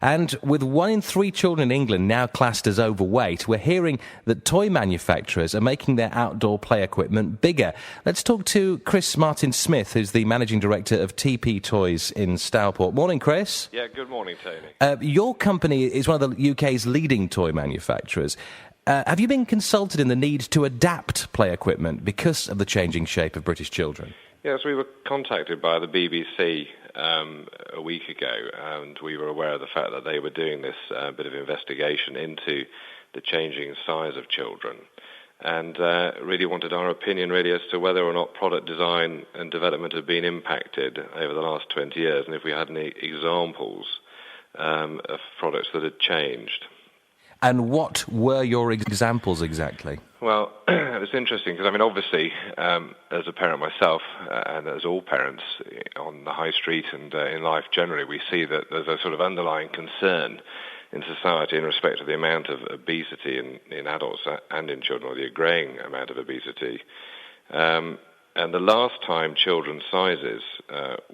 And with 1 in 3 children in England now classed as overweight, we're hearing that toy manufacturers are making their outdoor play equipment bigger. Let's talk to Chris Martyn-Smith, who's the Managing Director of TP Toys in Stourport. Morning, Chris. Yeah, good morning, Tony. Your company is one of the UK's leading toy manufacturers. Have you been consulted in the need to adapt play equipment because of the changing shape of British children? Yes, we were contacted by the BBC a week ago, and we were aware of the fact that they were doing this bit of investigation into the changing size of children, and really wanted our opinion really as to whether or not product design and development have been impacted over the last 20 years, and if we had any examples of products that had changed. And what were your examples exactly? Well, it was interesting because, obviously, as a parent myself, and as all parents on the high street and in life generally, we see that there's a sort of underlying concern in society in respect of the amount of obesity in adults and in children, or the growing amount of obesity. And the last time children's sizes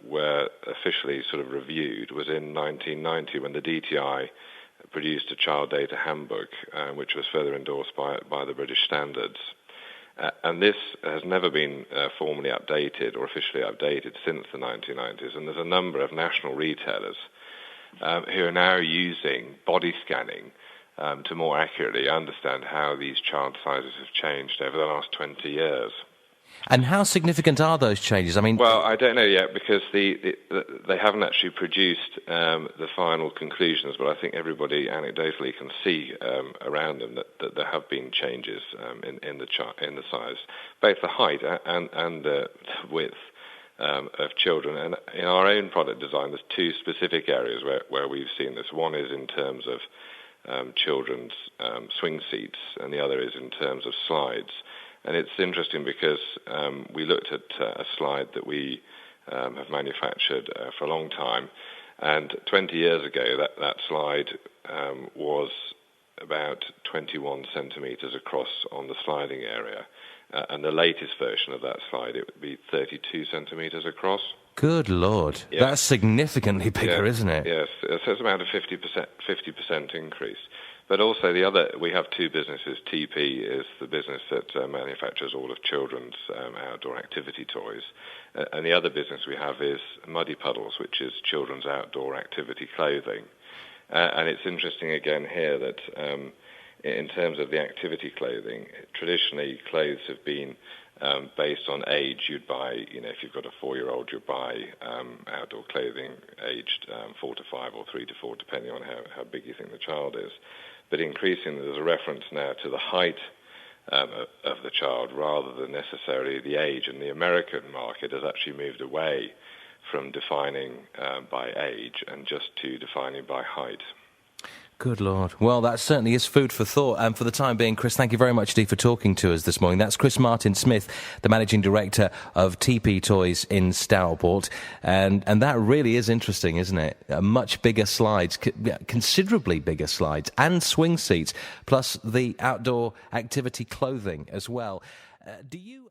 were officially sort of reviewed was in 1990 when the DTI produced a child data handbook, which was further endorsed by the British standards. And this has never been formally updated or officially updated since the 1990s. And there's a number of national retailers who are now using body scanning to more accurately understand how these child sizes have changed over the last 20 years. And how significant are those changes? Well, I don't know yet because they haven't actually produced the final conclusions, but I think everybody anecdotally can see around them that there have been changes in the size, both the height and the width of children. And in our own product design, there's 2 specific areas where we've seen this. One is in terms of children's swing seats, and the other is in terms of slides. And it's interesting because we looked at a slide that we have manufactured for a long time, and 20 years ago that slide was about 21 centimetres across on the sliding area, and the latest version of that slide, it would be 32 centimetres across. Good Lord, yeah. That's significantly bigger, isn't it? Yes, so it's about a 50% increase. But also we have 2 businesses. TP is the business that manufactures all of children's outdoor activity toys. And the other business we have is Muddy Puddles, which is children's outdoor activity clothing. And it's interesting again here that in terms of the activity clothing, traditionally clothes have been based on age. You'd buy, if you've got a 4-year-old, you'd buy outdoor clothing aged 4 to 5 or 3 to 4, depending on how big you think the child is. But increasingly, there's a reference now to the height of the child rather than necessarily the age. And the American market has actually moved away from defining by age and just to defining by height. Good Lord. Well, that certainly is food for thought. And for the time being, Chris, thank you very much indeed for talking to us this morning. That's Chris Martyn-Smith, the Managing Director of TP Toys in Stourport. And that really is interesting, isn't it? Much bigger slides, considerably bigger slides, and swing seats, plus the outdoor activity clothing as well. Do you